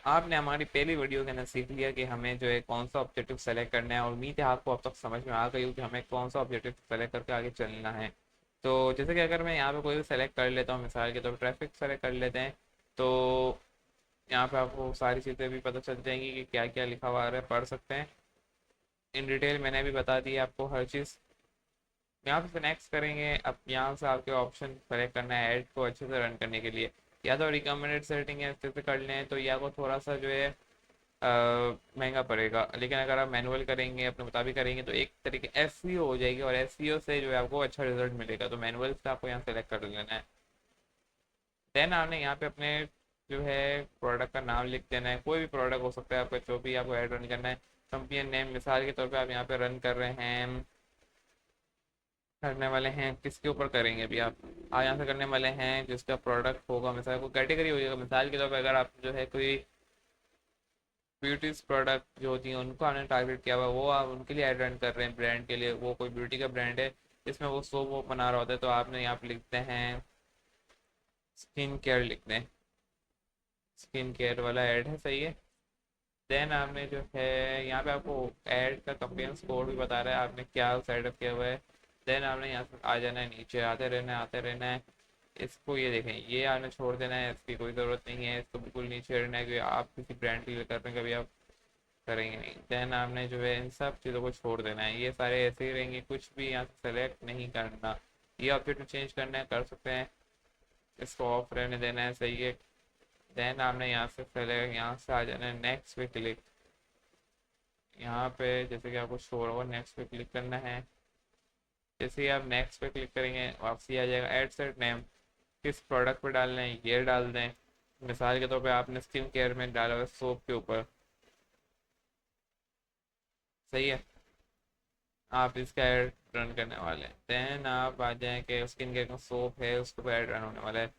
आपने हमारी पहली वीडियो के अंदर सीख लिया कि हमें जो है कौन सा ऑब्जेक्टिव सेलेक्ट करना है, और उम्मीद है आपको अब तक समझ में आ गई हो कि हमें कौन सा ऑब्जेक्टिव सेलेक्ट करके आगे चलना है। तो जैसे कि अगर मैं यहाँ पे कोई भी सेलेक्ट कर लेता हूँ, मिसाल के तौर पर ट्रैफिक सेलेक्ट कर लेते हैं, तो यहाँ पे आपको सारी चीज़ें भी पता चल जाएंगी कि क्या क्या लिखा हुआ आ रहा है, पढ़ सकते हैं इन डिटेल। मैंने भी बता दी है आपको हर चीज़। यहाँ पे नेक्स्ट करेंगे। अब यहाँ से आपके ऑप्शन सेलेक्ट करना है ऐड को अच्छे से रन करने के लिए। या तो रिकमेंडेड सेटिंग है अच्छे से कर लें, तो ये आपको थोड़ा सा जो है महंगा पड़ेगा, लेकिन अगर आप मैनुअल करेंगे, अपने मुताबिक करेंगे, तो एक तरीके एसईओ हो जाएगी, और एसईओ से जो है आपको अच्छा रिजल्ट मिलेगा। तो मैनुअल से आपको यहाँ सेलेक्ट कर लेना है। देन आपने यहाँ पे अपने जो है प्रोडक्ट का नाम लिख देना है। कोई भी प्रोडक्ट हो सकता है आपका, जो भी आपको ऐड रन करना है। कंपनी नेम मिसाल के तौर पे आप यहाँ पे रन कर रहे हैं, करने वाले हैं किसके ऊपर करेंगे अभी आप यहाँ से करने वाले हैं जिसका प्रोडक्ट होगा, मिसाल कोई कैटेगरी हो जाएगा। मिसाल के तौर पे अगर आप जो है कोई ब्यूटीज प्रोडक्ट जो होती हैं उनको आपने टारगेट किया हुआ, वो आप उनके लिए एड रन कर रहे हैं ब्रांड के लिए, वो कोई ब्यूटी का ब्रांड है जिसमें वो सोप वो बना रहा होता है, तो आपने यहाँ पे लिखते हैं स्किन केयर, लिखते हैं स्किन केयर वाला ऐड है, सही है। देन आपने जो है यहाँ पे आपको ऐड का कंपेन कोड भी बता रहा है आपने क्या सेटअप किया हुआ है। देन आपने यहाँ से आ जाना है, नीचे आते रहना है आते रहना है। इसको ये देखें, ये आपने छोड़ देना है, इसकी कोई ज़रूरत नहीं है, इसको बिल्कुल नहीं छेड़ना है, क्योंकि आप किसी ब्रांड के लिए कर रहे हैं, कभी आप करेंगे नहीं। देन आपने जो है इन सब चीज़ों को छोड़ देना है, ये सारे ऐसे ही रहेंगे, कुछ भी यहाँ से सेलेक्ट नहीं करना। ये ऑब्जेक्ट चेंज करना है कर सकते हैं, इसको ऑफ रहने देना है, सही है। देन आपने यहाँ से सेलेक्ट, यहाँ से आ जाना है नेक्स्ट पे क्लिक। यहाँ पे जैसे कि आपको शो होगा नेक्स्ट पे क्लिक करना है। जैसे ही आप नेक्स्ट पे क्लिक करेंगे वापसी आ जाएगा एड सेट नेम, किस प्रोडक्ट पे डालना है ये डाल दें। मिसाल के तौर पे आपने स्किन केयर में डाला हुआ सोप के ऊपर, सही है, आप इसका ऐड रन करने वाले हैं। देन आप आ जाएं कि स्किन केयर का सोप है उसके ऊपर ऐड रन होने वाला है,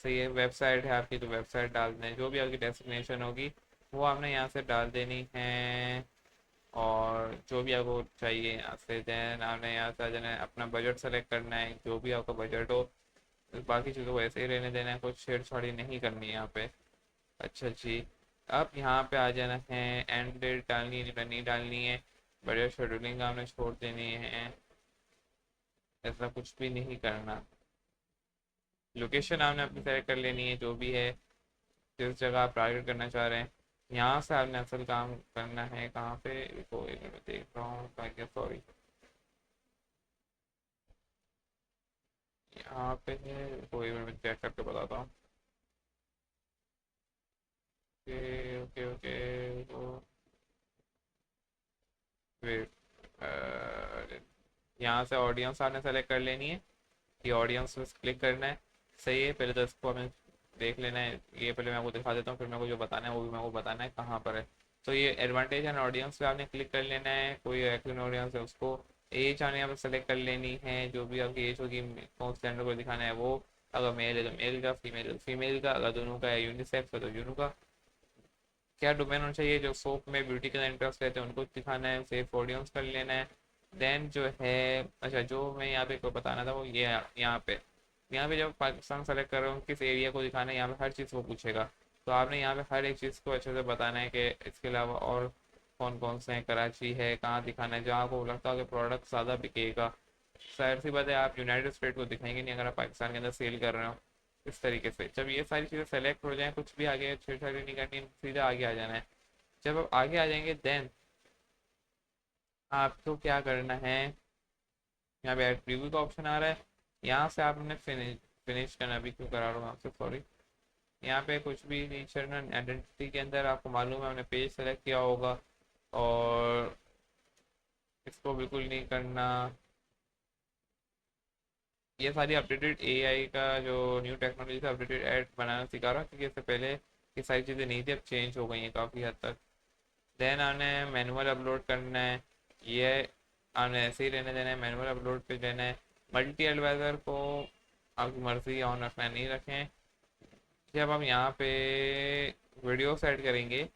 सही है। वेबसाइट है आपकी तो वेबसाइट डाल दें, जो भी आपकी डेस्टिनेशन होगी वो आपने यहाँ से डाल देनी है, और जो भी आपको चाहिए यहाँ से। देन आपने यहाँ से आ जाना है, अपना बजट सेलेक्ट करना है, जो भी आपका बजट हो। बाकी चीज़ों को ऐसे ही रहने देना है, कुछ छेड़छाड़ी नहीं करनी है यहाँ पे। अच्छा जी, अब यहाँ पे आ जाना है, एंड डेट डालनी है नहीं डालनी है, बजट शेड्यूलिंग आपने छोड़ देनी है, ऐसा कुछ भी नहीं करना। लोकेशन आपने अपनी सेलेक्ट कर लेनी है, जो भी है जिस जगह आप टारगेट करना चाह रहे हैं। यहाँ से आपने असल काम करना है, कहाँ पे, रुको एक मिनट देख रहा हूँ, सॉरी, यहाँ पे है, कोई मिनट मैं चेक करके बताता हूँ। ओके ओके ओके, तो वेट, यहाँ से ऑडियंस आपने सेलेक्ट कर लेनी है, ये ऑडियंस पे क्लिक करना है, सही है। पहले तो इसको हमें देख लेना है, ये पहले मैं आपको दिखा देता हूँ, फिर मेरे को जो बताना है वो भी मेरे को बताना है कहाँ पर है। तो ये एडवांटेज एंड ऑडियंस पे आपने क्लिक कर लेना है, कोई एक्टिव ऑडियंस है उसको। एज आपने यहाँ पर सेलेक्ट कर लेनी है, जो भी आपकी एज होगी कौन से जेंडर को दिखाना है वो। अगर मेल है तो मेल का, फीमेल है तो फीमेल का, अगर दोनों का है यूनिसेक्स है तो दोनों का। क्या डोमेन होना चाहिए, जो सोप में ब्यूटी के इंटरेस्ट रहते हैं उनको दिखाना है, सेफ ऑडियंस कर लेना है। देन जो है, अच्छा जो मैं यहाँ पे को बताना था वो ये यहाँ पे जब पाकिस्तान सेलेक्ट कर रहे हो किस एरिया को दिखाना है, यहाँ पे हर चीज़ को पूछेगा। तो आपने यहाँ पे हर एक चीज़ को अच्छे से बताना है कि इसके अलावा और कौन कौन से हैं, कराची है, कहाँ दिखाना है, जहाँ आपको लगता है कि प्रोडक्ट ज़्यादा बिकेगा। जाहिर सी बात है आप यूनाइटेड स्टेट को दिखाएंगे नहीं अगर आप पाकिस्तान के अंदर सेल कर रहे हो। इस तरीके से जब ये सारी चीज़ें सेलेक्ट हो जाएं, कुछ भी आगे छेड़छाड़ी नहीं करनी, सीधा आगे आ जाना है। जब आप आगे आ जाएंगे देन आपको क्या करना है, यहाँ पे ऐड प्रीव्यू का ऑप्शन आ रहा है, यहाँ से आपने फिनिश फिनिश करना, भी क्यों करा रहा हूँ आपसे, सॉरी। यहाँ पे कुछ भी नहीं छेड़ना, आइडेंटिटी के अंदर आपको मालूम है हमने पेज सेलेक्ट किया होगा, और इसको बिल्कुल नहीं करना। ये सारी अपडेटेड एआई का जो न्यू टेक्नोलॉजी से अपडेटेड ऐड बनाना सिखा रहा हूँ, क्योंकि इससे पहले ये सारी चीज़ें नहीं थी, अब चेंज हो गई हैं काफ़ी हद तक। देन आपने मैनुअल अपलोड करना है, ये आपने ऐसे ही रहने देना है, मैनुअल अपलोड पे देना है। मल्टी एडवाइज़र को आपकी मर्ज़ी ऑन रखना है, नहीं रखें। जब हम यहाँ पे वीडियो सेट करेंगे,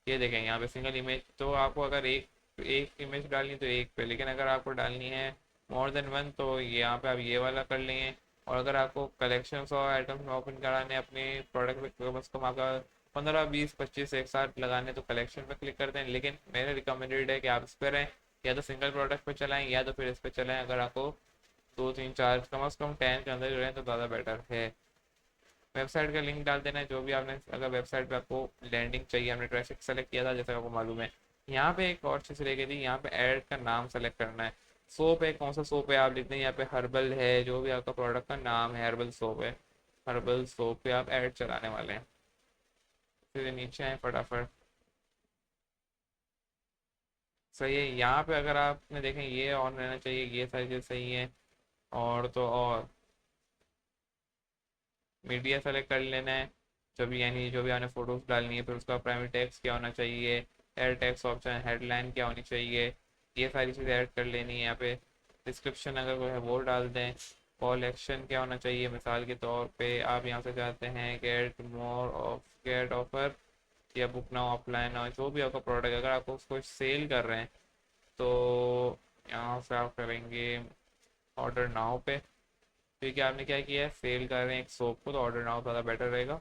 ये देखें यहाँ पे सिंगल इमेज, तो आपको अगर एक एक इमेज डालनी तो एक पे, लेकिन अगर आपको डालनी है मोर देन वन तो यहाँ पे आप ये वाला कर लेंगे। और अगर आपको कलेक्शन और आइटम्स में ओपन कराने अपने प्रोडक्ट पे, कम से कम आपका 15 20 25 एक साथ लगाने तो कलेक्शन पे क्लिक करते हैं, लेकिन मेरे रिकमेंडेड है कि आप इस पर रहें, या तो सिंगल प्रोडक्ट पे चलाएं या तो फिर इस पे चलाएं। अगर आपको 2 3 4 कम से कम 10 के अंदर रहें तो ज़्यादा बेटर है। वेबसाइट का लिंक डाल देना है जो भी आपने, अगर वेबसाइट पे आपको लैंडिंग चाहिए, आपने ट्रैफिक सेलेक्ट किया था जैसे आपको मालूम है। यहाँ पे एक और चीज़ रह गई थी, यहाँ पे ऐड का नाम सेलेक्ट करना है। सोप है, कौन सा सोप है आप लिखते हैं यहाँ पे, हर्बल है, जो भी आपका प्रोडक्ट का नाम है हर्बल सोप है, हर्बल सोप पे आप ऐड चलाने वाले हैं। फिर नीचे आए फटाफट। सही है, यहाँ पे अगर आपने देखें ये ऑन रहना चाहिए, ये सारी चीज़ सही है। और तो और मीडिया सेलेक्ट कर लेना है, जो भी यानी जो भी आपने फोटोज डालनी है, फिर उसका प्राइमरी टेक्स्ट क्या होना चाहिए, एड टेक्स्ट ऑप्शन, हेडलाइन क्या होनी चाहिए, ये सारी चीज़ें ऐड कर लेनी है यहाँ पे। डिस्क्रिप्शन अगर कोई है वो डाल दें। कॉल एक्शन क्या होना चाहिए, मिसाल के तौर पे आप यहाँ से चाहते हैं get more off, get offer या बुक नाउ ऑफलाइन, और जो भी आपका प्रोडक्ट अगर आपको उसको सेल कर रहे हैं तो यहाँ से आप करेंगे ऑर्डर नाउ पे, क्योंकि आपने क्या किया है सेल कर रहे हैं एक सोप को, तो ऑर्डर नाउ ज़्यादा बेटर रहेगा।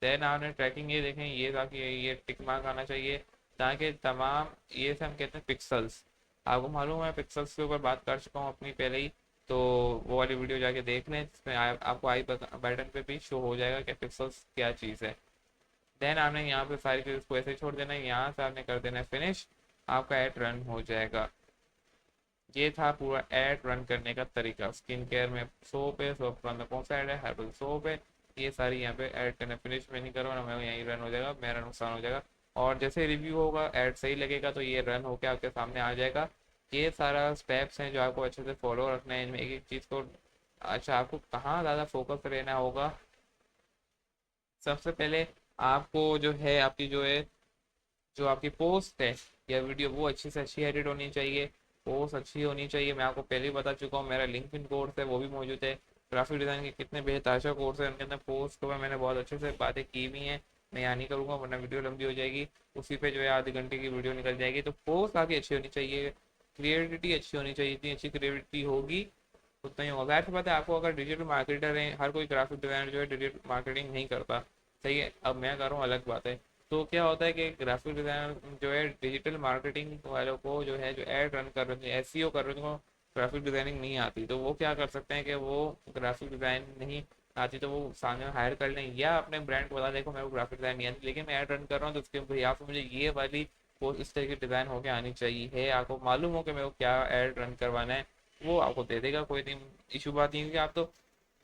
देन आपने ट्रैकिंग ये देखें, ये ताकि ये टिक मार्क आना चाहिए, ताकि तमाम ये से हम कहते हैं पिक्सल्स, आपको मालूम है पिक्सल्स के ऊपर बात कर चुका हूँ अपनी पहले ही, तो वो वाली वीडियो जाके देख लें, जिसमें आपको आई बटन पे भी शो हो जाएगा कि पिक्सल्स क्या चीज़ है। देन आपने यहाँ पे सारी चीज़ को ऐसे ही छोड़ देना है, यहाँ से आपने कर देना है फिनिश, आपका ऐड रन हो जाएगा। ये था पूरा ऐड रन करने का तरीका। स्किन केयर में सोप है, सोप का अंदर कौन सा ऐड है, हर्बल सोप है, ये सारी यहाँ पे ऐड करना, फिनिश में नहीं करो ना, मैं यहीं रन हो जाएगा, मेरा नुकसान हो जाएगा। और जैसे रिव्यू होगा ऐड सही लगेगा तो ये रन होकर आपके सामने आ जाएगा। ये सारा स्टेप्स हैं जो आपको अच्छे से फॉलो रखना है, इनमें एक एक चीज़ को। अच्छा, आपको कहाँ ज़्यादा फोकस रहना होगा, सबसे पहले आपको जो है आपकी जो है जो आपकी पोस्ट है या वीडियो वो अच्छी से अच्छी एडिट होनी चाहिए, पोस्ट अच्छी होनी चाहिए। मैं आपको पहले ही बता चुका हूँ, मेरा लिंक्डइन कोर्स है वो भी मौजूद है, ग्राफिक डिज़ाइन के कितने बेहताशा कोर्स है, उनके अंदर पोस्ट के ऊपर मैंने बहुत अच्छे से बातें की हुई हैं। मैं यहाँ नहीं करूँगा वरना वीडियो लंबी हो जाएगी, उसी पे जो है आधे घंटे की वीडियो निकल जाएगी। तो पोस्ट आपकी अच्छी होनी चाहिए, क्रिएटिविटी अच्छी होनी चाहिए, जितनी अच्छी क्रिएटिविटी होगी उतना ही होगा। जाहिर सी बात है, आपको अगर डिजिटल मार्केटर है, हर कोई ग्राफिक डिज़ाइनर जो है डिजिटल मार्केटिंग नहीं करता, सही है, अब मैं कर रहा हूँ अलग बात है। तो क्या होता है कि ग्राफिक डिज़ाइनर जो है डिजिटल मार्केटिंग वालों को जो है जो ऐड रन कर रहे हैं, एसईओ कर रहे हैं, उनको ग्राफिक डिज़ाइनिंग नहीं आती, तो वो क्या कर सकते हैं कि वो ग्राफिक डिज़ाइन नहीं आती तो वो सामने हायर कर लें, या अपने ब्रांड को बता देखो मेरे को ग्राफिक डिज़ाइन नहीं आती लेकिन मैं ऐड रन कर रहा हूँ, तो उसके भैया से मुझे ये वाली वो इस तरह की डिज़ाइन होकर आनी चाहिए है, आपको मालूम हो कि मेरे को क्या ऐड रन करवाना है, वो आपको दे देगा, कोई नहीं इशू बात नहीं, क्योंकि आप तो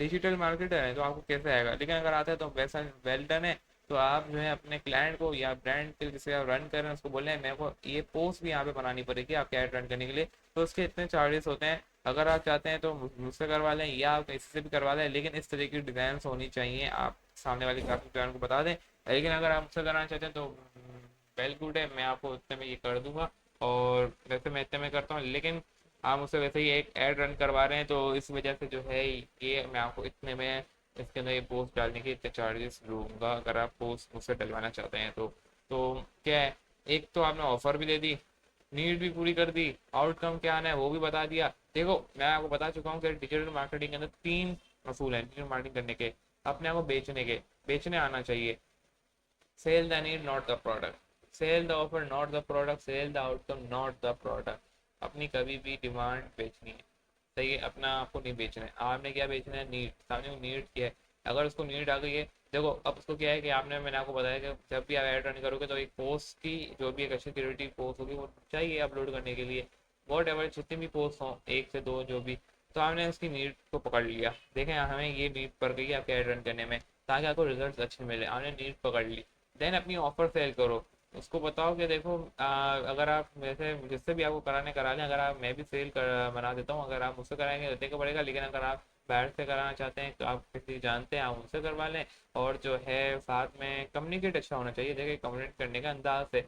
डिजिटल मार्केटर है तो आपको कैसे आएगा। लेकिन अगर आता है तो वैसा वेल डन है। तो आप जो है अपने क्लाइंट को या ब्रांड के जिसे आप रन कर रहे हैं उसको बोले मेरे को ये पोस्ट भी यहाँ पे बनानी पड़ेगी आपके ऐड रन करने के लिए, तो उसके इतने चार्जेस होते हैं। अगर आप चाहते हैं तो मुझसे करवा लें या आप किसी से भी करवा लें, लेकिन इस तरह की डिज़ाइन होनी चाहिए, आप सामने वाले ग्राफिक डिज़ाइन को बता दें। लेकिन अगर आप मुझसे कराना चाहते हैं तो वेल गुड है, मैं आपको इतने में ये कर दूंगा। और वैसे मैं इतने में करता हूँ, लेकिन आप मुझसे वैसे ही एक ऐड रन करवा रहे हैं तो इस वजह से जो है ये मैं आपको इतने में इसके अंदर ये पोस्ट डालने के इतने चार्जेस लूँगा, अगर आप पोस्ट मुझसे डलवाना चाहते हैं तो क्या है, एक तो आपने ऑफर भी दे दी, नीड भी पूरी कर दी, आउटकम क्या आना है वो भी बता दिया। देखो मैं आपको बता चुका हूँ कि डिजिटल मार्केटिंग के अंदर 3 असूल हैं डिजिटल मार्केटिंग करने के, अपने आप को बेचने के, बेचने आना चाहिए। Sell the need not the product, sell the offer not the product, sell the outcome not the product. अपनी कभी भी डिमांड बेचनी है, सही है, अपना आपको नहीं बेचना है। आपने क्या बेचना है, नीड, सामने को नीड क्या है, अगर उसको नीड आ गई है, देखो अब उसको क्या है कि आपने, मैंने आपको बताया कि जब भी आप ऐड रन करोगे तो एक पोस्ट की जो भी एक अच्छी क्रिएटिव पोस्ट होगी वो चाहिए अपलोड करने के लिए, वॉट एवर जितनी भी पोस्ट हों, एक से दो जो भी। तो आपने उसकी नीड को पकड़ लिया, देखें हमें ये नीड पड़ गई है आपके ऐड रन करने में, ताकि आपको रिजल्ट अच्छे मिले, आपने नीड पकड़ ली। देन अपनी ऑफर सेल करो, उसको बताओ कि देखो अगर आप वैसे जिससे भी आपको कराने करा लें, अगर आप, मैं भी सेल कर बना देता हूँ, अगर आप मुझसे कराएंगे तो देना पड़ेगा, लेकिन अगर आप बाहर से कराना चाहते हैं तो आप किसी जानते हैं आप उनसे करवा लें। और जो है साथ में कम्युनिकेट अच्छा होना चाहिए, देखिए कम्युनिकेट करने का अंदाज है।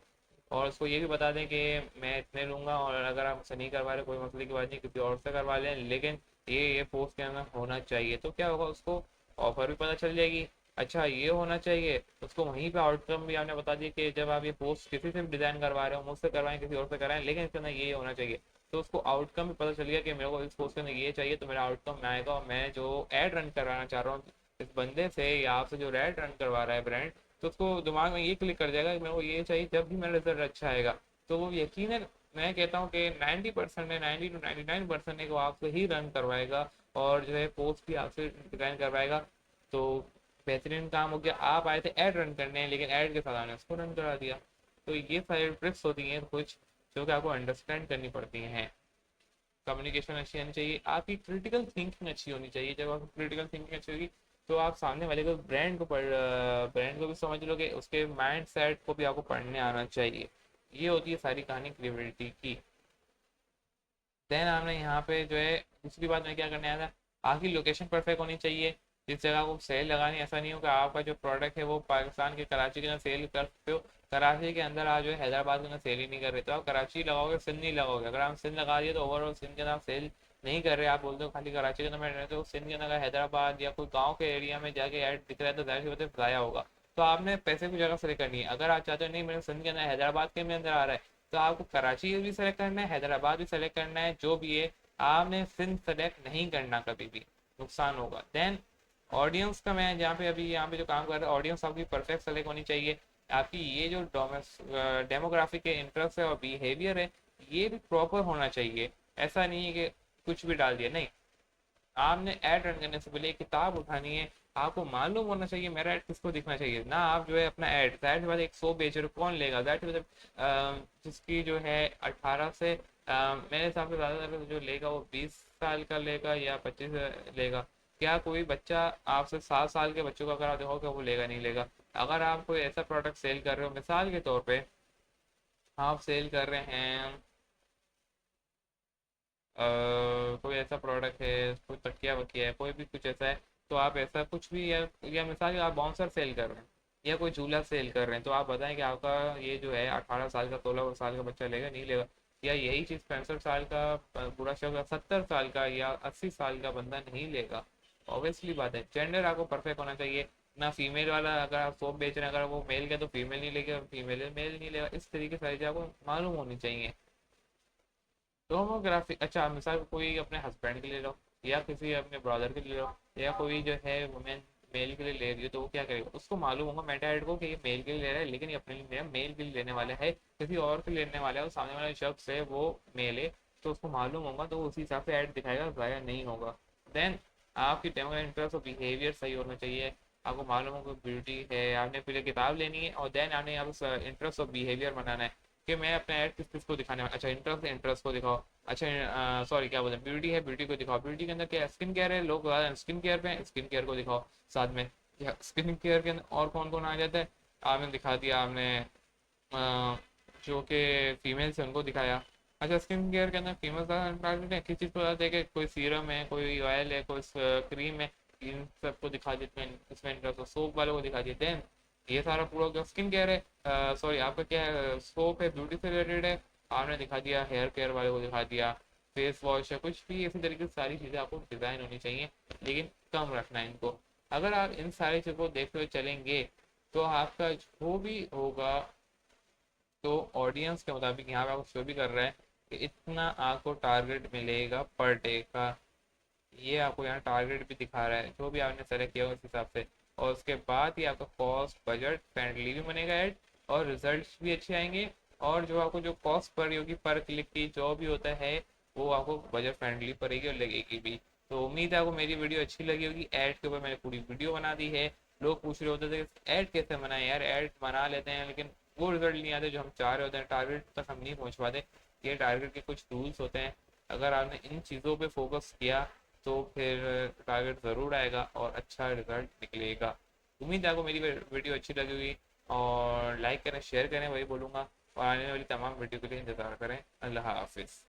और उसको ये भी बता दें कि मैं इतने लूँगा और अगर आप मुझसे नहीं करवा रहे कोई मसले की बात नहीं, किसी और से करवा लें, लेकिन ये पोस्ट के अंदर होना चाहिए। तो क्या होगा, उसको ऑफर भी पता चल जाएगी, अच्छा ये होना चाहिए, उसको वहीं पे आउटकम भी आपने बता दिया कि जब आप ये पोस्ट किसी से भी डिज़ाइन करवा रहे हो, मुझसे करवाएं किसी और से कराएं, लेकिन इसके अंदर ये होना चाहिए। तो उसको आउटकम भी पता चल गया कि मेरे को इस पोस्ट के अंदर ये चाहिए, तो मेरा आउटकम में आएगा, और मैं जो ऐड रन कराना चाह रहा हूँ इस बंदे से या आपसे जो ऐड रन करवा रहा है ब्रांड, तो उसको दिमाग में ये क्लिक कर जाएगा कि मेरे को ये चाहिए जब भी मेरा रिजल्ट अच्छा आएगा। तो वो यकीनन मैं कहता हूँ कि 90% है, 90 to 99% है कि वो आपसे ही रन करवाएगा और जो है पोस्ट भी आपसे डिजाइन करवाएगा। तो बेहतरीन काम हो गया। आप आए थे ऐड रन करने, लेकिन ऐड के साथ आपने उसको रन करा दिया। तो ये सारी ट्रिक्स होती हैं कुछ जो कि आपको अंडरस्टैंड करनी पड़ती हैं। कम्युनिकेशन अच्छी आनी चाहिए, आपकी क्रिटिकल थिंकिंग अच्छी होनी चाहिए। जब आपकी क्रिटिकल थिंकिंग अच्छी होगी तो आप सामने वाले को ब्रांड को भी समझ लोगे, उसके माइंड सेट को भी आपको पढ़ने आना चाहिए। ये होती है सारी कहानी क्रिएटिविटी की। देन आपने यहाँ पे जो है दूसरी बात में क्या करने आया था, आपकी लोकेशन परफेक्ट होनी चाहिए। जिस जगह को सेल लगानी, ऐसा नहीं हो कि आपका जो प्रोडक्ट है वो पाकिस्तान के कराची के अंदर सेल कर सकते हो, कराची के अंदर आप जो है हैदराबाद के अंदर सेल ही नहीं कर रहे, तो आप कराची लगाओगे, सिंध नहीं लगाओगे। अगर आप सिंध लगा दिए तो ओवरऑल सिंध के अंदर आप सेल नहीं कर रहे, आप बोलते हो खाली कराची के अंदर मैं रहते हो, सिंध के अंदर हैदराबाद या कोई गाँव के एरिया में जाके ऐड दिख रहा है तो जाहिर सी बात है ज़ाया होगा। तो आपने पैसे की जगह सेलेक्ट करनी है। अगर आप चाहते हो नहीं मेरे सिंध के अंदर हैदराबाद के अंदर आ रहा है, तो आपको कराची भी सेलेक्ट करना है, हैदराबाद भी सेलेक्ट करना है, जो भी है आपने सिंध सेलेक्ट नहीं करना कभी भी, नुकसान होगा। देन ऑडियंस का मैं जहाँ पे अभी यहाँ पे जो काम कर रहा है, ऑडियंस आपकी परफेक्ट सेलेक्ट होनी चाहिए। आपकी ये जो डेमोग्राफिक के इंटरेस्ट है और बिहेवियर है, ये भी प्रॉपर होना चाहिए। ऐसा नहीं है कि कुछ भी डाल दिया, नहीं। आपने ऐड रन करने से पहले एक किताब उठानी है, आपको मालूम होना चाहिए मेरा ऐड किसको दिखना चाहिए ना। आप जो है अपना ऐड जाहिर सी बात है 100 पेज कौन लेगा, जाहिर सी बात है जिसकी जो है 18 से मेरे हिसाब से ज़्यादातर जो लेगा वो 20 साल का लेगा या 25 लेगा। क्या कोई बच्चा आपसे 7 साल के बच्चों का अगर आप देखोगे वो लेगा नहीं लेगा। अगर आप कोई ऐसा प्रोडक्ट सेल कर रहे हो, मिसाल के तौर पे आप सेल कर रहे हैं कोई ऐसा प्रोडक्ट है, कोई तकिया वकिया है, कोई भी कुछ ऐसा है, तो आप ऐसा कुछ भी या मिसाल के आप बाउंसर सेल कर रहे हैं या कोई झूला सेल कर रहे हैं, तो आप बताएं कि आपका ये जो है 18 साल का 16 साल का बच्चा लेगा नहीं लेगा। या यही चीज़ 65 साल का बूढ़ा शख्स, 70 साल का या 80 साल का बंदा नहीं लेगा। ऑब्वियसली बात है, जेंडर आपको परफेक्ट होना चाहिए। ना फीमेल वाला अगर आप सोप बेच रहे हैं, अगर वो मेल का तो फीमेल नहीं लेगा, फीमेल मेल नहीं लेगा। इस तरीके से सारी चीज़ें आपको मालूम होनी चाहिए। टोमोग्राफी, अच्छा मिसाल कोई अपने हस्बैंड के लिए लो या किसी अपने ब्रदर के लिए लो या कोई जो है वुमेन मेल के लिए ले रही है, तो वो क्या करेगा, उसको मालूम होगा मेटाइड को कि ये मेल के लिए ले रहा है, लेकिन ये अपने लिए नहीं, मेल के लिए लेने वाला है, किसी और के लिए लेने वाला है, और सामने वाला शख्स है वो मेल है, तो उसको मालूम होगा, तो उसी हिसाब से ऐड दिखाएगा, ज़ाया नहीं होगा। देन आपकी डेमो इंटरेस्ट और बिहेवियर सही होना चाहिए। आपको मालूम होगा ब्यूटी है, आपने पहले किताब लेनी है और देन आपने यहाँ पर इंटरेस्ट और बिहेवियर बनाना है कि मैं अपना ऐड किस किस को दिखाने वाला। अच्छा इंटरेस्ट है, इंटरेस्ट को दिखाओ। अच्छा सॉरी क्या बोलते हैं, ब्यूटी है, ब्यूटी को दिखाओ। ब्यूटी के अंदर क्या स्किन केयर है, लोग स्किन केयर पे हैं, स्किन केयर को दिखाओ साथ में। स्किन केयर के अंदर और कौन कौन आ जाता है, आपने दिखा दिया, आपने जो कि फीमेल्स है उनको दिखाया। अच्छा स्किन केयर के अंदर फीमेल्स ज़्यादा किस चीज़ को ज़्यादा देखे, कोई सीरम है, कोई ऑयल है, कोई क्रीम है, इन सबको दिखा देते हैं। इसमें इंटरेस्ट, सोप वालों को दिखा देते हैं। ये सारा पूरा स्किन केयर है, सॉरी आपका क्या है, सोप है, ब्यूटी से रिलेटेड है, आपने दिखा दिया। हेयर केयर वाले को दिखा दिया, फेस वॉश है, कुछ भी इसी तरीके से सारी चीज़ें आपको डिज़ाइन होनी चाहिए, लेकिन कम रखना है इनको। अगर आप इन सारी चीज़ों को देखते हुए चलेंगे तो आपका जो भी होगा, तो ऑडियंस के मुताबिक यहाँ पे आपको शो भी कर रहा है कि इतना आपको टारगेट मिलेगा पर डे का। ये आपको यहाँ टारगेट भी दिखा रहा है, जो भी आपने सेलेक्ट किया उस हिसाब से। और उसके बाद ही आपका कॉस्ट बजट फ्रेंडली भी बनेगा ऐड, और रिजल्ट्स भी अच्छे आएंगे। और जो आपको जो कॉस्ट पड़ रही होगी पर क्लिक की जो भी होता है, वो आपको बजट फ्रेंडली पड़ेगी और लगेगी भी। तो उम्मीद है आपको मेरी वीडियो अच्छी लगी होगी। ऐड के ऊपर मैंने पूरी वीडियो बना दी है। लोग पूछ रहे होते थे ऐड कैसे बनाए, यार ऐड बना लेते हैं लेकिन वो रिजल्ट नहीं आते जो हम चाह रहे होते हैं, टारगेट तक हम नहीं पहुँच पाते। ये टारगेट के कुछ रूल्स होते हैं, अगर आपने इन चीज़ों पे फोकस किया तो फिर टारगेट ज़रूर आएगा और अच्छा रिजल्ट निकलेगा। उम्मीद है आपको मेरी वीडियो अच्छी लगी होगी, और लाइक करें, शेयर करें, वही बोलूँगा। और आने वाली तमाम वीडियो के लिए इंतज़ार करें। अल्लाह हाफिज़।